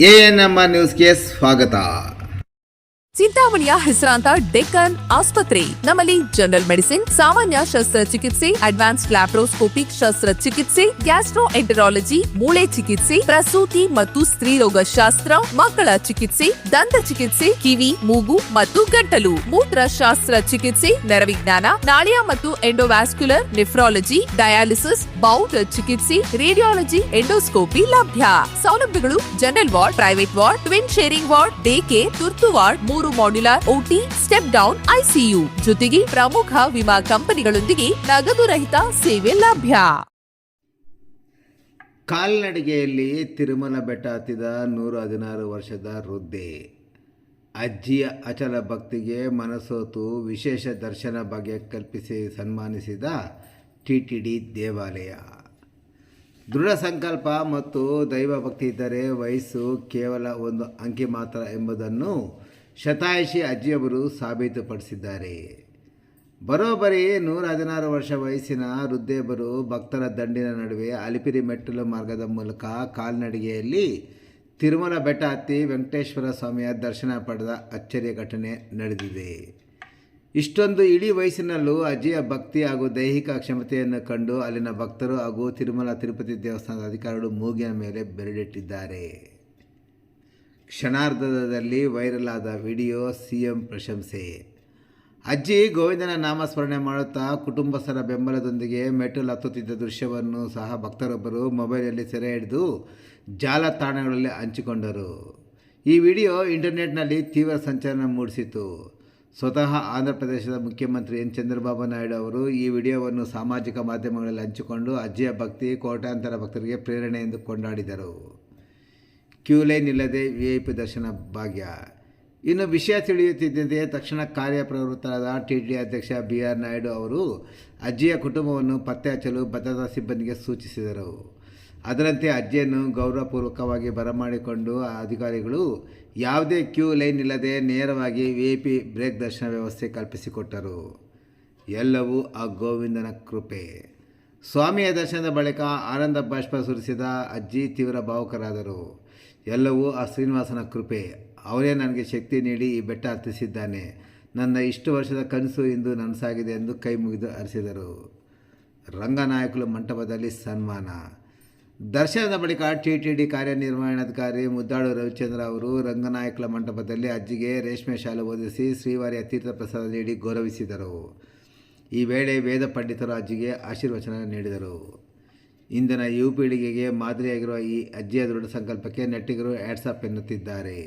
ANM ನ್ಯೂಸ್ಗೆ ಸ್ವಾಗತ. ಚಿಂತಾಮಣಿಯ ಹೆಸರಾಂತ ಡೆಕ್ಕನ್ ಆಸ್ಪತ್ರೆ. ನಮ್ಮಲ್ಲಿ ಜನರಲ್ ಮೆಡಿಸಿನ್, ಸಾಮಾನ್ಯ ಶಸ್ತ್ರಚಿಕಿತ್ಸೆ, ಅಡ್ವಾನ್ಸ್ಡ್ ಲ್ಯಾಪ್ರೋಸ್ಕೋಪಿಕ್ ಶಸ್ತ್ರಚಿಕಿತ್ಸೆ, ಗ್ಯಾಸ್ಟ್ರೋಎಂಟರಾಲಜಿ, ಮೂಳೆ ಚಿಕಿತ್ಸೆ, ಪ್ರಸೂತಿ ಮತ್ತು ಸ್ತ್ರೀರೋಗ ಶಾಸ್ತ್ರ, ಮಕ್ಕಳ ಚಿಕಿತ್ಸೆ, ದಂತ ಚಿಕಿತ್ಸೆ, ಕಿವಿ, ಮೂಗು ಮತ್ತು ಗಂಟಲು, ಮೂತ್ರಶಾಸ್ತ್ರ ಚಿಕಿತ್ಸೆ, ನರವಿಜ್ಞಾನ, ನಾಳಿಯ ಮತ್ತು ಎಂಡೋವ್ಯಾಸ್ಕ್ಯುಲರ್, ನೆಫ್ರಾಲಜಿ, ಡಯಾಲಿಸಿಸ್, ಬೌಲ್ ಚಿಕಿತ್ಸೆ, ರೇಡಿಯಾಲಜಿ, ಎಂಡೋಸ್ಕೋಪಿ ಲಭ್ಯ. ಸೌಲಭ್ಯಗಳು: general ward, private ward, twin sharing ward, day care, ತುರ್ತು ward, 3 modular OT, step down ICU, ಜೊತೆಗೆ ಪ್ರಮುಖ ವಿಮಾ ಕಂಪನಿಗಳೊಂದಿಗೆ ನಗದು ರಹಿತ ಸೇವೆ ಲಭ್ಯ. ಕಾಲ್ನಡಿಗೆಯಲ್ಲಿ ತಿರುಮಲ ಬೆಟ್ಟ ಹತ್ತಿದ 116 ವರ್ಷದ ವೃದ್ಧೆ. ಅಜ್ಜಿಯ ಅಚಲ ಭಕ್ತಿಗೆ ಮನಸೋತು ವಿಶೇಷ ದರ್ಶನ ಭಾಗ್ಯ ಕಲ್ಪಿಸಿ ಸನ್ಮಾನಿಸಿದ ಟಿಟಿಡಿ ದೇವಾಲಯ. ದೃಢ ಸಂಕಲ್ಪ ಮತ್ತು ದೈವ ಭಕ್ತಿ ಇದ್ದರೆ ವಯಸ್ಸು ಕೇವಲ ಒಂದು ಅಂಕಿ ಮಾತ್ರ ಎಂಬುದನ್ನು ಶತಾಯುಷಿ ಅಜ್ಜಿಯವರು ಸಾಬೀತುಪಡಿಸಿದ್ದಾರೆ. ಬರೋಬ್ಬರಿ 116 ವರ್ಷ ವಯಸ್ಸಿನ ವೃದ್ಧೆಯೊಬ್ಬರು ಭಕ್ತರ ದಂಡಿನ ನಡುವೆ ಅಲಿಪಿರಿ ಮೆಟ್ಟಲು ಮಾರ್ಗದ ಮೂಲಕ ಕಾಲ್ನಡಿಗೆಯಲ್ಲಿ ತಿರುಮಲ ಬೆಟ್ಟ ಹತ್ತಿ ವೆಂಕಟೇಶ್ವರ ಸ್ವಾಮಿಯ ದರ್ಶನ ಪಡೆದ ಅಚ್ಚರಿಯ ಘಟನೆ ನಡೆದಿದೆ. ಇಷ್ಟೊಂದು ಇಡೀ ವಯಸ್ಸಿನಲ್ಲೂ ಅಜ್ಜಿಯ ಭಕ್ತಿ ಹಾಗೂ ದೈಹಿಕ ಕ್ಷಮತೆಯನ್ನು ಕಂಡು ಅಲ್ಲಿನ ಭಕ್ತರು ಹಾಗೂ ತಿರುಮಲ ತಿರುಪತಿ ದೇವಸ್ಥಾನದ ಅಧಿಕಾರಿಗಳು ಮೂಗಿನ ಮೇಲೆ ಬೆರಳಿಟ್ಟಿದ್ದಾರೆ. ಕ್ಷಣಾರ್ಧದಲ್ಲಿ ವೈರಲ್ ಆದ ವಿಡಿಯೋ ಸಿಎಂ ಪ್ರಶಂಸೆ. ಅಜ್ಜಿ ಗೋವಿಂದನ ನಾಮಸ್ಮರಣೆ ಮಾಡುತ್ತಾ ಕುಟುಂಬಸ್ಥರ ಬೆಂಬಲದೊಂದಿಗೆ ಮೆಟ್ಟಲು ಹತ್ತುತ್ತಿದ್ದ ದೃಶ್ಯವನ್ನು ಸಹ ಭಕ್ತರೊಬ್ಬರು ಮೊಬೈಲಲ್ಲಿ ಸೆರೆ ಹಿಡಿದು ಜಾಲತಾಣಗಳಲ್ಲಿ ಹಂಚಿಕೊಂಡರು. ಈ ವಿಡಿಯೋ ಇಂಟರ್ನೆಟ್ನಲ್ಲಿ ತೀವ್ರ ಸಂಚಲನ ಮೂಡಿಸಿತು. ಸ್ವತಃ ಆಂಧ್ರ ಪ್ರದೇಶದ ಮುಖ್ಯಮಂತ್ರಿ ಎನ್ ಚಂದ್ರಬಾಬು ನಾಯ್ಡು ಅವರು ಈ ವಿಡಿಯೋವನ್ನು ಸಾಮಾಜಿಕ ಮಾಧ್ಯಮಗಳಲ್ಲಿ ಹಂಚಿಕೊಂಡು ಅಜ್ಜಿಯ ಭಕ್ತಿ ಕೋಟ್ಯಾಂತರ ಭಕ್ತರಿಗೆ ಪ್ರೇರಣೆ ಎಂದು ಕೊಂಡಾಡಿದರು. ಕ್ಯೂ ಲೈನ್ ಇಲ್ಲದೆ ವಿಐಪಿ ದರ್ಶನ ಭಾಗ್ಯ. ಇನ್ನು ವಿಷಯ ತಿಳಿಯುತ್ತಿದ್ದಂತೆ ತಕ್ಷಣ ಕಾರ್ಯಪ್ರವೃತ್ತರಾದ ಟಿಟಿಡಿ ಅಧ್ಯಕ್ಷ BR ನಾಯ್ಡು ಅವರು ಅಜ್ಜಿಯ ಕುಟುಂಬವನ್ನು ಪತ್ತೆ ಹಚ್ಚಲು ಭದ್ರತಾ ಸಿಬ್ಬಂದಿಗೆ ಸೂಚಿಸಿದರು. ಅದರಂತೆ ಅಜ್ಜಿಯನ್ನು ಗೌರವಪೂರ್ವಕವಾಗಿ ಬರಮಾಡಿಕೊಂಡು ಅಧಿಕಾರಿಗಳು ಯಾವುದೇ ಕ್ಯೂ ಲೈನ್ ಇಲ್ಲದೆ ನೇರವಾಗಿ VIP ಬ್ರೇಕ್ ದರ್ಶನ ವ್ಯವಸ್ಥೆ ಕಲ್ಪಿಸಿಕೊಟ್ಟರು. ಎಲ್ಲವೂ ಆ ಗೋವಿಂದನ ಕೃಪೆ. ಸ್ವಾಮಿಯ ದರ್ಶನದ ಬಳಿಕ ಆನಂದ ಬಾಷ್ಪ ಸುರಿಸಿದ ಅಜ್ಜಿ ತೀವ್ರ ಭಾವುಕರಾದರು. ಎಲ್ಲವೂ ಆ ಶ್ರೀನಿವಾಸನ ಕೃಪೆ. ಅವರೇ ನನಗೆ ಶಕ್ತಿ ನೀಡಿ ಈ ಬೆಟ್ಟ ಹತ್ತಿಸಿದ್ದಾನೆ. ನನ್ನ ಇಷ್ಟು ವರ್ಷದ ಕನಸು ಇಂದು ನನಸಾಗಿದೆ ಎಂದು ಕೈ ಮುಗಿದು ಹರಿಸಿದರು. ರಂಗನಾಯಕಲು ಮಂಟಪದಲ್ಲಿ ಸನ್ಮಾನ. ದರ್ಶನದ ಬಳಿಕ ಟಿಟಿಡಿ ಕಾರ್ಯನಿರ್ವಹಣಾಧಿಕಾರಿ ಮುದ್ದಾಳು ರವಿಚಂದ್ರ ಅವರು ರಂಗನಾಯಕಲ ಮಂಟಪದಲ್ಲಿ ಅಜ್ಜಿಗೆ ರೇಷ್ಮೆ ಶಾಲು ಓದಿಸಿ ಶ್ರೀವಾರಿಯ ತೀರ್ಥ ಪ್ರಸಾದ ನೀಡಿ ಗೌರವಿಸಿದರು. ಈ ವೇಳೆ ವೇದ ಪಂಡಿತರು ಅಜ್ಜಿಗೆ ಆಶೀರ್ವಚನ ನೀಡಿದರು. ಇಂದಿನ ಯುವ ಪೀಳಿಗೆಗೆ ಮಾದರಿಯಾಗಿರುವ ಈ ಅಜ್ಜಿಯ ದೃಢ ಸಂಕಲ್ಪಕ್ಕೆ ನೆಟ್ಟಿಗರು ಹ್ಯಾಟ್ಸಾಪ್ ಎನ್ನುತ್ತಿದ್ದಾರೆ.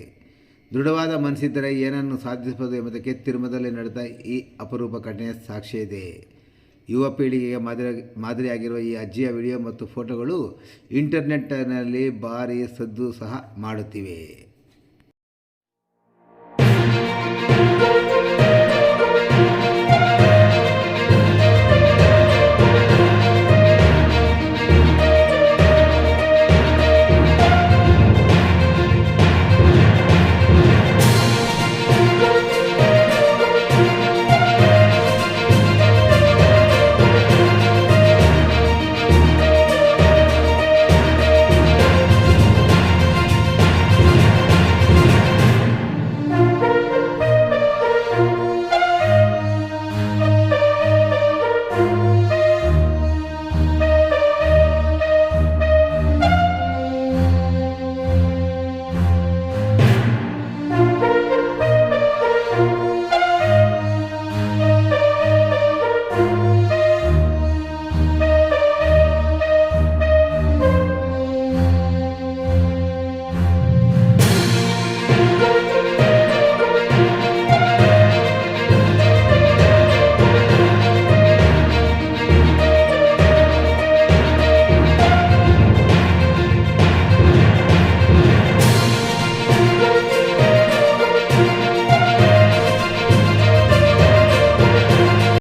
ದೃಢವಾದ ಮನಸ್ಸಿದ್ದರೆ ಏನನ್ನು ಸಾಧಿಸಬಹುದು ಎಂಬುದಕ್ಕೆ ತಿರುಮಲದಲ್ಲಿ ನಡೆದ ಈ ಅಪರೂಪ ಘಟನೆ ಸಾಕ್ಷಿ ಇದೆ. ಯುವ ಪೀಳಿಗೆಗೆ ಮಾದರಿಯಾಗಿರುವ ಈ ಅಜ್ಜಿಯ ವಿಡಿಯೋ ಮತ್ತು ಫೋಟೋಗಳು ಇಂಟರ್ನೆಟ್ನಲ್ಲಿ ಭಾರೀ ಸದ್ದು ಸಹ ಮಾಡುತ್ತಿವೆ.